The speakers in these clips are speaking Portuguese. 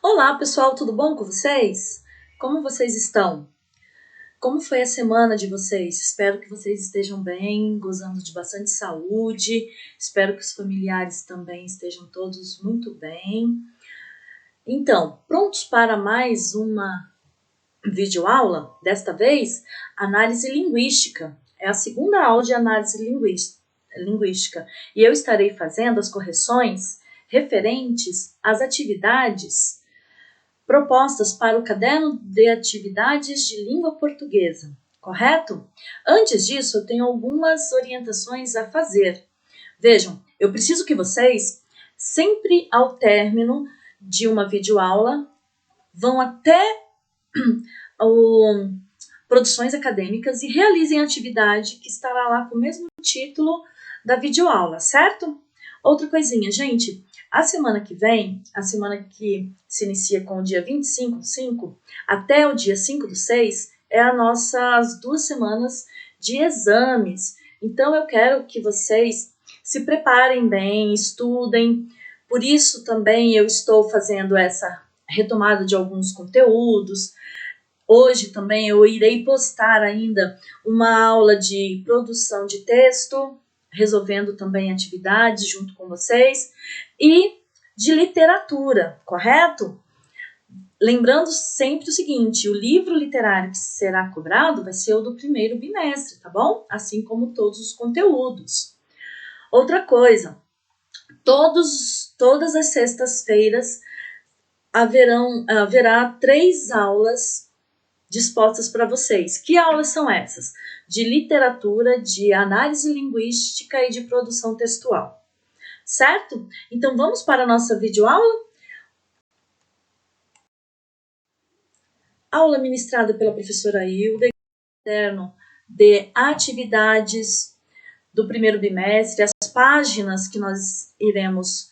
Olá, pessoal, tudo bom com vocês? Como vocês estão? Como foi a semana de vocês? Espero que vocês estejam bem, gozando de bastante saúde. Espero que os familiares também estejam todos muito bem. Então, prontos para mais uma videoaula? Desta vez, análise linguística. É a segunda aula de análise linguística. E eu estarei fazendo as correções referentes às atividades propostas para o caderno de atividades de língua portuguesa, correto? Antes disso, eu tenho algumas orientações a fazer. Vejam, eu preciso que vocês, sempre ao término de uma videoaula, vão até o Produções Acadêmicas e realizem a atividade que estará lá com o mesmo título da videoaula, certo? Outra coisinha, gente, a semana que vem, a semana que se inicia com o dia 25/5 até o dia 5/6, é as nossas 2 semanas de exames. Então, eu quero que vocês se preparem bem, estudem. Por isso, também eu estou fazendo essa retomada de alguns conteúdos. Hoje também eu irei postar ainda uma aula de produção de texto, resolvendo também atividades junto com vocês, e de literatura, correto? Lembrando sempre o seguinte, o livro literário que será cobrado vai ser o do primeiro bimestre, tá bom? Assim como todos os conteúdos. Outra coisa, todas as sextas-feiras haverá 3 aulas dispostas para vocês. Que aulas são essas? De literatura, de análise linguística e de produção textual. Certo? Então vamos para a nossa videoaula? Aula ministrada pela professora Hilda, caderno de atividades do primeiro bimestre. As páginas que nós iremos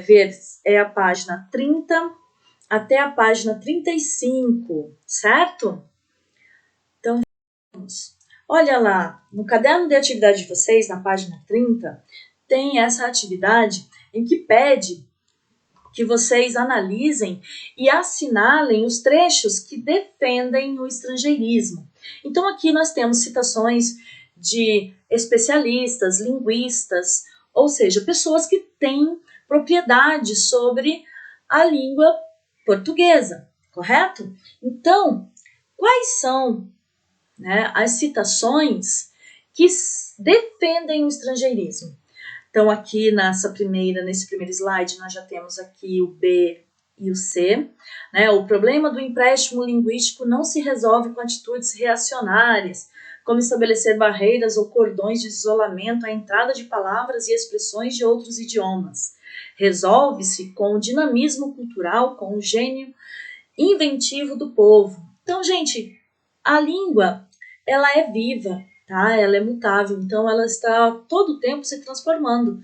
ver é a página 30 até a página 35, certo? Então, vamos. Olha lá, no caderno de atividade de vocês, na página 30, tem essa atividade em que pede que vocês analisem e assinalem os trechos que defendem o estrangeirismo. Então, aqui nós temos citações de especialistas, linguistas, ou seja, pessoas que têm propriedade sobre a língua portuguesa, correto? Então, quais são, né, as citações que defendem o estrangeirismo? Então, aqui nesse primeiro slide, nós já temos aqui o B e o C. Né? O problema do empréstimo linguístico não se resolve com atitudes reacionárias, como estabelecer barreiras ou cordões de isolamento à entrada de palavras e expressões de outros idiomas. Resolve-se com o dinamismo cultural, com o gênio inventivo do povo. Então, gente, a língua, ela é viva, tá? Ela é mutável, então ela está todo o tempo se transformando.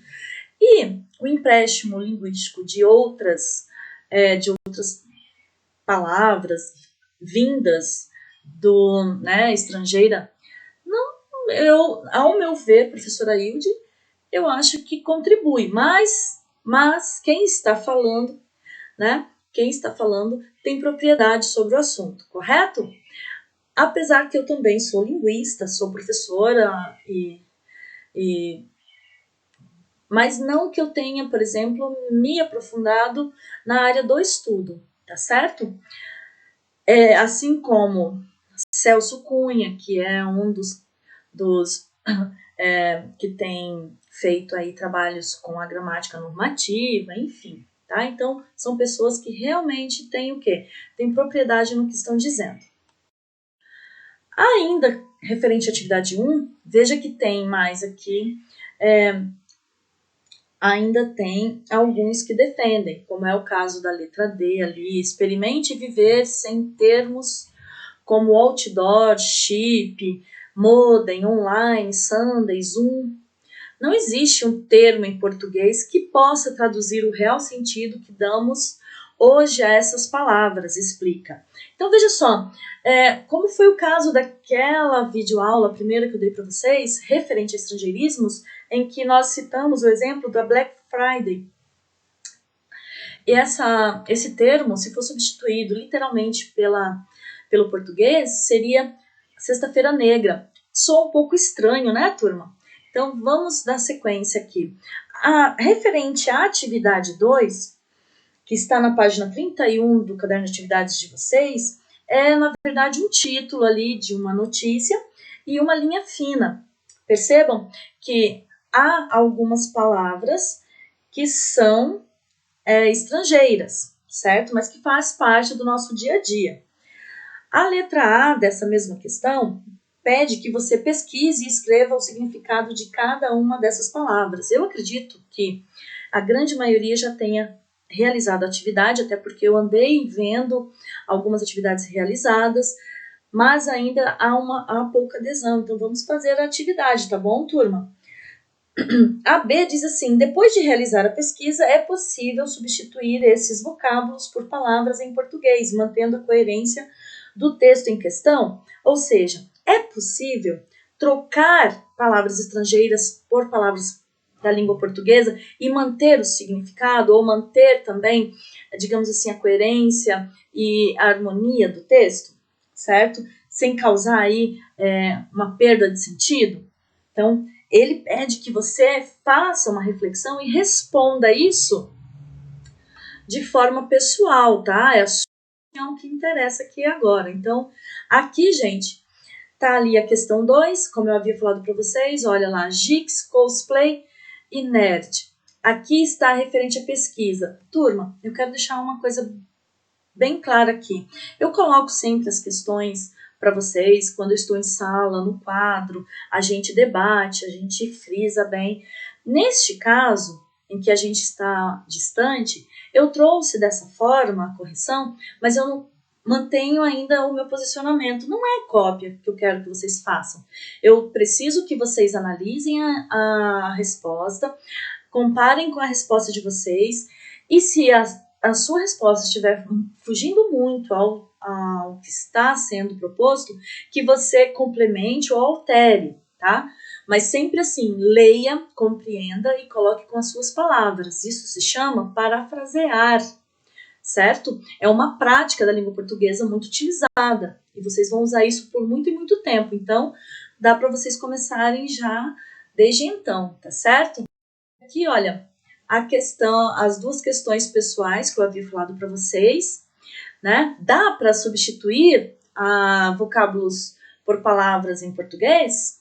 E o empréstimo linguístico de outras palavras vindas do estrangeira, ao meu ver, professora Hilde, eu acho que contribui, mas quem está falando, né? Quem está falando tem propriedade sobre o assunto, correto? Apesar que eu também sou linguista, sou professora, mas não que eu tenha, por exemplo, me aprofundado na área do estudo, tá certo? Assim como Celso Cunha, que é um dos que tem feito aí trabalhos com a gramática normativa, enfim, tá? Então, são pessoas que realmente têm o quê? Tem propriedade no que estão dizendo. Ainda referente à atividade 1, veja que tem mais aqui, ainda tem alguns que defendem, como é o caso da letra D ali, experimente viver sem termos como outdoor, chip, modem, online, Sunday, Zoom. Não existe um termo em português que possa traduzir o real sentido que damos hoje a essas palavras, explica. Então, veja só, como foi o caso daquela videoaula primeira que eu dei para vocês, referente a estrangeirismos, em que nós citamos o exemplo da Black Friday. esse termo, se for substituído literalmente pelo português, seria Sexta-feira Negra. Soa um pouco estranho, né, turma? Então, vamos dar sequência aqui. Referente à atividade 2, que está na página 31 do caderno de atividades de vocês, é, na verdade, um título ali de uma notícia e uma linha fina. Percebam que há algumas palavras que são estrangeiras, certo? Mas que faz parte do nosso dia a dia. A letra A dessa mesma questão pede que você pesquise e escreva o significado de cada uma dessas palavras. Eu acredito que a grande maioria já tenha realizado a atividade, até porque eu andei vendo algumas atividades realizadas, mas ainda há pouca adesão, então vamos fazer a atividade, tá bom, turma? A B diz assim: depois de realizar a pesquisa, é possível substituir esses vocábulos por palavras em português, mantendo a coerência do texto em questão. Ou seja, é possível trocar palavras estrangeiras por palavras da língua portuguesa e manter o significado, ou manter também, digamos assim, a coerência e a harmonia do texto, certo? Sem causar aí uma perda de sentido. Então, ele pede que você faça uma reflexão e responda isso de forma pessoal, tá? É a sua opinião que interessa aqui agora. Então, aqui, gente, tá ali a questão 2, como eu havia falado para vocês, olha lá, Gix, cosplay e nerd. Aqui está referente à pesquisa. Turma, eu quero deixar uma coisa bem clara aqui. Eu coloco sempre as questões para vocês, quando eu estou em sala, no quadro, a gente debate, a gente frisa bem. Neste caso, em que a gente está distante, eu trouxe dessa forma a correção, mas eu não mantenho ainda o meu posicionamento. Não é cópia que eu quero que vocês façam. Eu preciso que vocês analisem a resposta, comparem com a resposta de vocês, e se a sua resposta estiver fugindo muito ao que está sendo proposto, que você complemente ou altere, tá? Mas sempre assim, leia, compreenda e coloque com as suas palavras. Isso se chama parafrasear, certo? É uma prática da língua portuguesa muito utilizada e vocês vão usar isso por muito e muito tempo. Então, dá para vocês começarem já desde então, tá certo? Aqui, olha, as duas questões pessoais que eu havia falado para vocês, né? Dá para substituir vocábulos por palavras em português?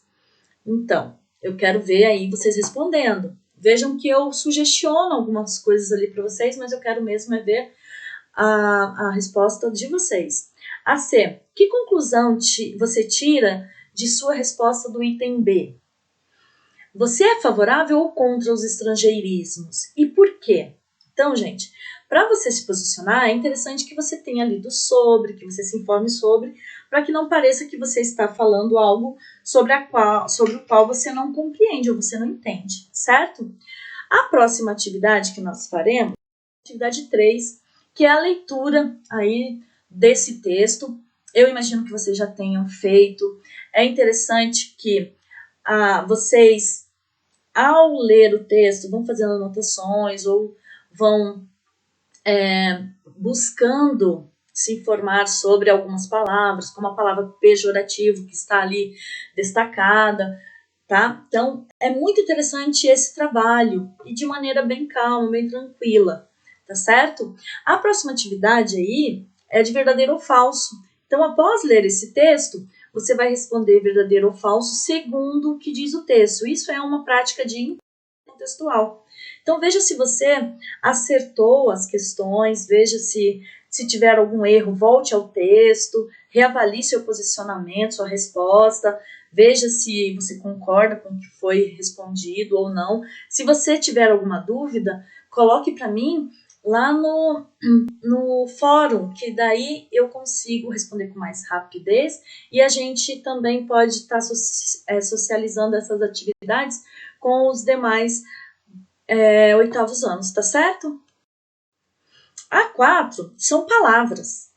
Então, eu quero ver aí vocês respondendo. Vejam que eu sugestiono algumas coisas ali para vocês, mas eu quero mesmo ver a resposta de vocês. A C. Que conclusão você tira de sua resposta do item B? Você é favorável ou contra os estrangeirismos? E por quê? Então, gente, para você se posicionar, é interessante que você tenha lido sobre, que você se informe sobre, para que não pareça que você está falando algo sobre o qual você não compreende ou você não entende, certo? A próxima atividade que nós faremos, atividade 3, que é a leitura aí desse texto. Eu imagino que vocês já tenham feito. É interessante que vocês, ao ler o texto, vão fazendo anotações ou vão buscando se informar sobre algumas palavras, como a palavra pejorativo, que está ali destacada, tá? Então, é muito interessante esse trabalho, e de maneira bem calma, bem tranquila, tá certo? A próxima atividade aí é de verdadeiro ou falso. Então, após ler esse texto, você vai responder verdadeiro ou falso segundo o que diz o texto. Isso é uma prática de textual. Então, veja se você acertou as questões, veja se tiver algum erro, volte ao texto, reavalie seu posicionamento, sua resposta, veja se você concorda com o que foi respondido ou não. Se você tiver alguma dúvida, coloque para mim lá no fórum, que daí eu consigo responder com mais rapidez e a gente também pode estar socializando essas atividades com os demais oitavos anos, tá certo? A 4 são palavras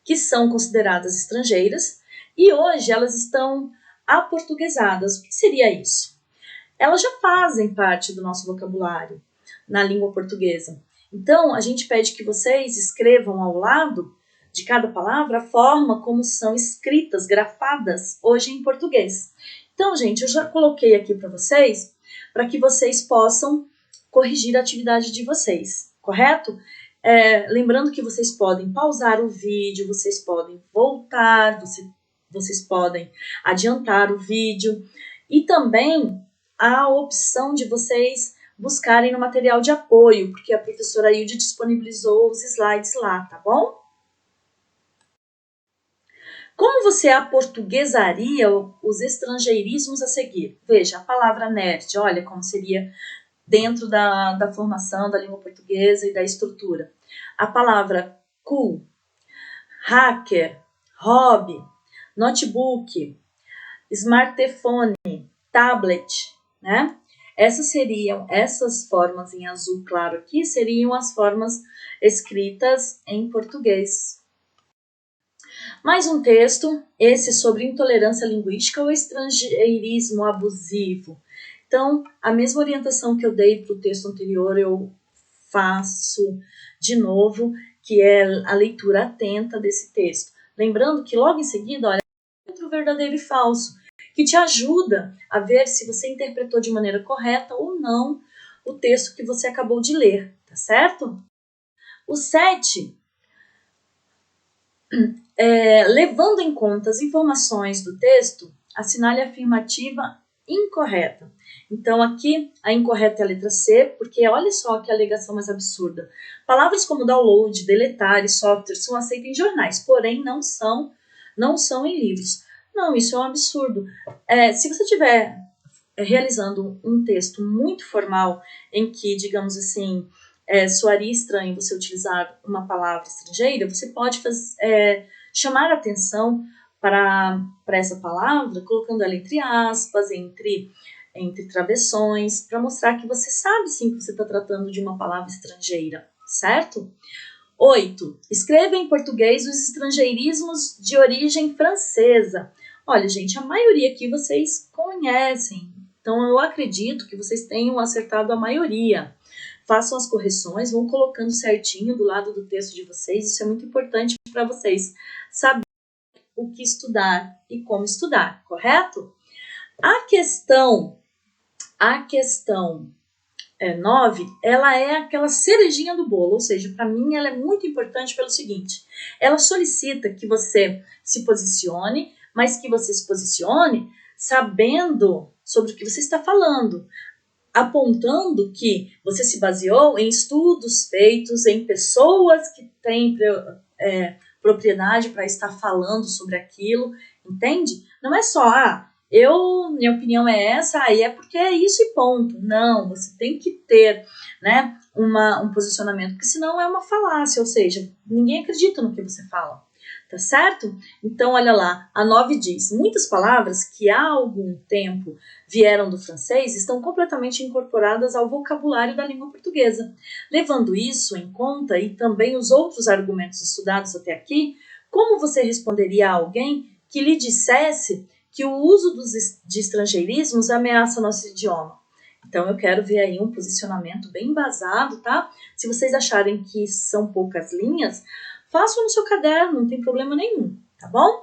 que são consideradas estrangeiras e hoje elas estão aportuguesadas. O que seria isso? Elas já fazem parte do nosso vocabulário na língua portuguesa. Então, a gente pede que vocês escrevam ao lado de cada palavra a forma como são escritas, grafadas, hoje em português. Então, gente, eu já coloquei aqui para que vocês possam corrigir a atividade de vocês, correto? Lembrando que vocês podem pausar o vídeo, vocês podem voltar, vocês podem adiantar o vídeo e também a opção de vocês buscarem no material de apoio, porque a professora Hilde disponibilizou os slides lá, tá bom? Como você aportuguesaria os estrangeirismos a seguir? Veja, a palavra nerd, olha como seria dentro da formação da língua portuguesa e da estrutura. A palavra cool, hacker, hobby, notebook, smartphone, tablet, né? Essas formas em azul claro aqui seriam as formas escritas em português. Mais um texto, esse sobre intolerância linguística ou estrangeirismo abusivo. Então, a mesma orientação que eu dei para o texto anterior, eu faço de novo, que é a leitura atenta desse texto. Lembrando que logo em seguida, olha, entre o verdadeiro e falso, que te ajuda a ver se você interpretou de maneira correta ou não o texto que você acabou de ler, tá certo? O 7, levando em conta as informações do texto, assinale a afirmativa incorreta. Então, aqui, a incorreta é a letra C, porque olha só que alegação mais absurda. Palavras como download, deletar e software são aceitas em jornais, porém não são em livros. Não, isso é um absurdo. Se você estiver realizando um texto muito formal, em que, digamos assim, soaria estranho você utilizar uma palavra estrangeira, você pode chamar a atenção para essa palavra, colocando ela entre aspas, entre travessões, para mostrar que você sabe sim que você está tratando de uma palavra estrangeira, certo? 8. Escreva em português os estrangeirismos de origem francesa. Olha, gente, a maioria aqui vocês conhecem, então eu acredito que vocês tenham acertado a maioria. Façam as correções, vão colocando certinho do lado do texto de vocês, isso é muito importante para vocês saberem o que estudar e como estudar, correto? A questão 9, ela é aquela cerejinha do bolo, ou seja, para mim ela é muito importante pelo seguinte, ela solicita que você se posicione, mas que você se posicione sabendo sobre o que você está falando, apontando que você se baseou em estudos feitos em pessoas que têm propriedade para estar falando sobre aquilo, entende? Não é só, minha opinião é essa, aí é porque é isso e ponto. Não, você tem que ter, né, um posicionamento, porque senão é uma falácia, ou seja, ninguém acredita no que você fala. Tá certo? Então, olha lá, a 9 diz, muitas palavras que há algum tempo vieram do francês estão completamente incorporadas ao vocabulário da língua portuguesa. Levando isso em conta e também os outros argumentos estudados até aqui, como você responderia a alguém que lhe dissesse que o uso de estrangeirismos ameaça nosso idioma? Então, eu quero ver aí um posicionamento bem embasado, tá? Se vocês acharem que são poucas linhas, façam no seu caderno, não tem problema nenhum, tá bom?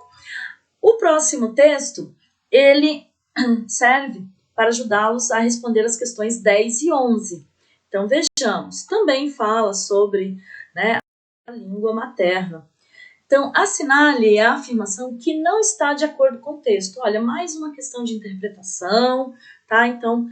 O próximo texto, ele serve para ajudá-los a responder as questões 10 e 11. Então, vejamos, também fala sobre, né, a língua materna. Então, assinale a afirmação que não está de acordo com o texto. Olha, mais uma questão de interpretação, tá? Então,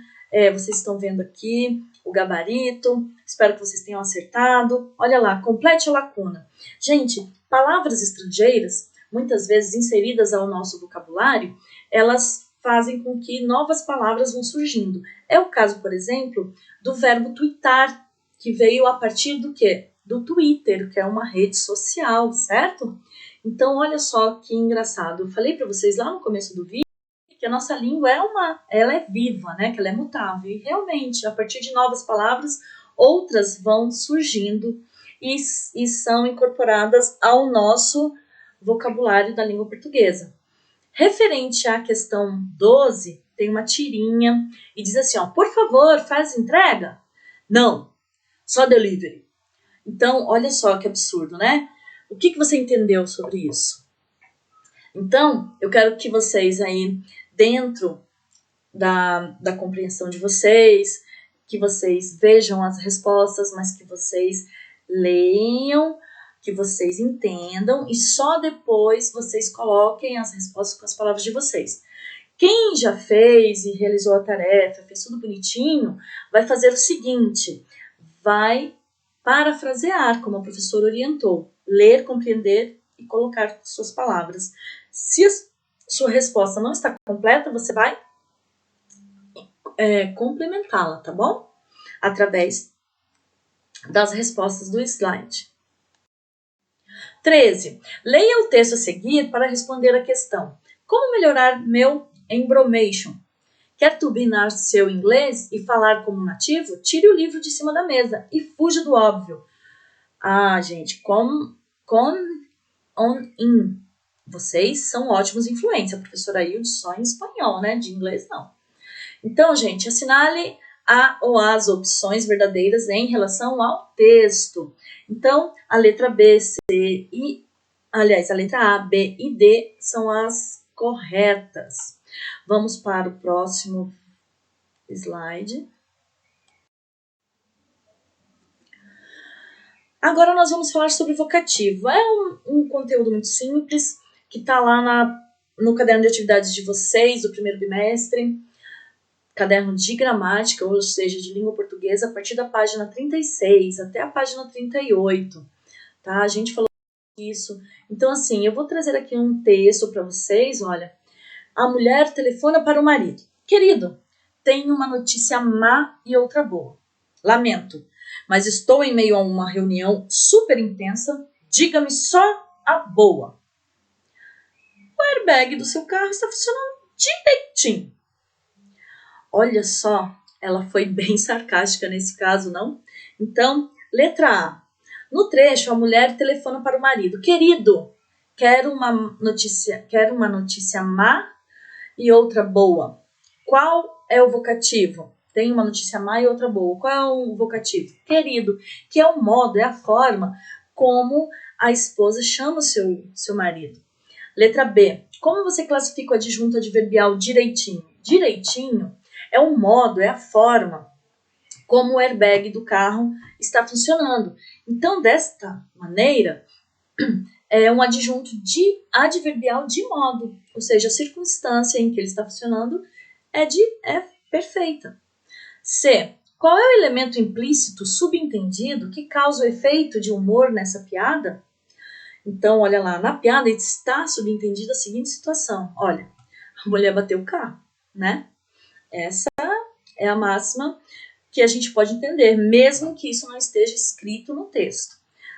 vocês estão vendo aqui o gabarito, espero que vocês tenham acertado. Olha lá, complete a lacuna. Gente, palavras estrangeiras, muitas vezes inseridas ao nosso vocabulário, elas fazem com que novas palavras vão surgindo. É o caso, por exemplo, do verbo twittar, que veio a partir do quê? Do Twitter, que é uma rede social, certo? Então, olha só que engraçado. Eu falei para vocês lá no começo do vídeo que a nossa língua ela é viva, né? Que ela é mutável. E realmente, a partir de novas palavras, outras vão surgindo e são incorporadas ao nosso vocabulário da língua portuguesa. Referente à questão 12, tem uma tirinha e diz assim, ó, por favor, faz entrega? Não, só delivery. Então, olha só que absurdo, né? O que você entendeu sobre isso? Então, eu quero que vocês aí, dentro da compreensão de vocês, que vocês vejam as respostas, mas que vocês leiam, que vocês entendam e só depois vocês coloquem as respostas com as palavras de vocês. Quem já fez e realizou a tarefa, fez tudo bonitinho, vai fazer o seguinte, vai parafrasear, como a professora orientou, ler, compreender e colocar suas palavras. Se a sua resposta não está completa, você vai complementá-la, tá bom? Através das respostas do slide. 13. Leia o texto a seguir para responder a questão. Como melhorar meu embromation? Quer turbinar seu inglês e falar como nativo? Tire o livro de cima da mesa e fuja do óbvio. Ah, gente, come on in. Vocês são ótimos influentes. A professora Hilde só em espanhol, né? De inglês, não. Então, gente, assinale a ou as opções verdadeiras em relação ao texto. Então, a letra B, C e... Aliás, a letra A, B e D são as corretas. Vamos para o próximo slide. Agora nós vamos falar sobre vocativo. É um conteúdo muito simples, que está lá no caderno de atividades de vocês, do primeiro bimestre. Caderno de gramática, ou seja, de língua portuguesa, a partir da página 36 até a página 38, tá? A gente falou isso. Então, assim, eu vou trazer aqui um texto para vocês, olha. A mulher telefona para o marido. Querido, tenho uma notícia má e outra boa. Lamento, mas estou em meio a uma reunião super intensa. Diga-me só a boa. O airbag do seu carro está funcionando direitinho. Olha só, ela foi bem sarcástica nesse caso, não? Então, letra A. No trecho, a mulher telefona para o marido. Querido, quero uma notícia má e outra boa. Qual é o vocativo? Tem uma notícia má e outra boa. Qual é o vocativo? Querido, que é o modo, é a forma como a esposa chama o seu marido. Letra B. Como você classifica o adjunto adverbial direitinho? Direitinho é o modo, é a forma como o airbag do carro está funcionando. Então, desta maneira, é um adjunto adverbial de modo, ou seja, a circunstância em que ele está funcionando é perfeita. C. Qual é o elemento implícito, subentendido, que causa o efeito de humor nessa piada? Então, olha lá, na piada está subentendida a seguinte situação. Olha, a mulher bateu o carro, né? Essa é a máxima que a gente pode entender, mesmo que isso não esteja escrito no texto,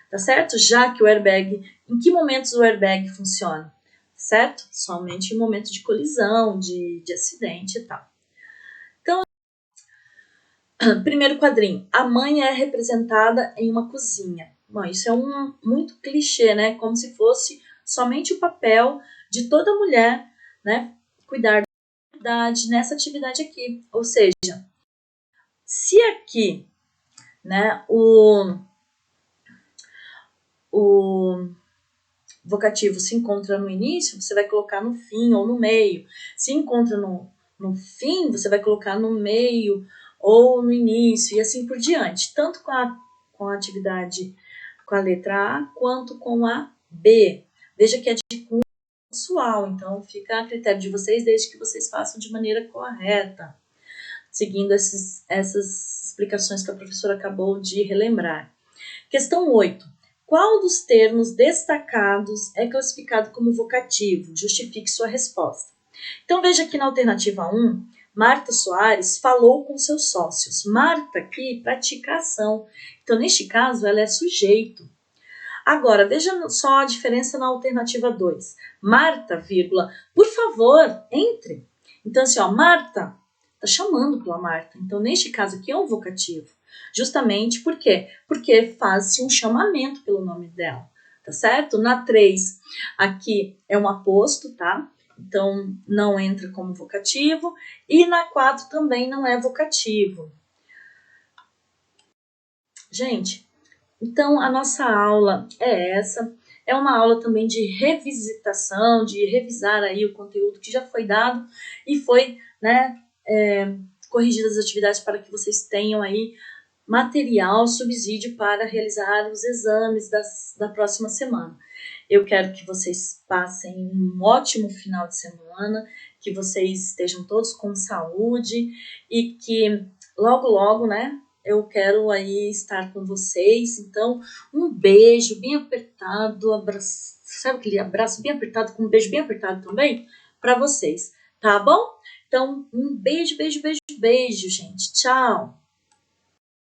tá certo? Já que o airbag, em que momentos o airbag funciona? Certo? Somente em momentos de colisão, de acidente e tal. Então, primeiro quadrinho, a mãe é representada em uma cozinha. Bom, isso é muito clichê, né? Como se fosse somente o papel de toda mulher, né? Cuidar nessa atividade aqui. Ou seja, se aqui, né, o vocativo se encontra no início, você vai colocar no fim ou no meio. Se encontra no fim, você vai colocar no meio ou no início e assim por diante. Tanto com a atividade com a letra A quanto com a B. Veja que é de cunho pessoal, então fica a critério de vocês, desde que vocês façam de maneira correta, seguindo essas explicações que a professora acabou de relembrar. Questão 8. Qual dos termos destacados é classificado como vocativo? Justifique sua resposta. Então, veja aqui na alternativa 1, Marta Soares falou com seus sócios. Marta aqui pratica a ação. Então, neste caso, ela é sujeito. Agora, veja só a diferença na alternativa 2. Marta, vírgula, por favor, entre. Então, assim, ó, Marta está chamando pela Marta. Então, neste caso aqui é um vocativo. Justamente por quê? Porque faz-se um chamamento pelo nome dela, tá certo? Na 3, aqui é um aposto, tá? Então, não entra como vocativo. E na 4 também não é vocativo. Gente, Então, a nossa aula é essa. É uma aula também de revisitação, de revisar aí o conteúdo que já foi dado e foi, né, corrigidas as atividades para que vocês tenham aí material, subsídio para realizar os exames da próxima semana. Eu quero que vocês passem um ótimo final de semana, que vocês estejam todos com saúde e que logo, logo, né, eu quero aí estar com vocês. Então, um beijo bem apertado, sabe aquele abraço bem apertado, com um beijo bem apertado também para vocês, tá bom? Então, um beijo, beijo, beijo, beijo, gente. Tchau!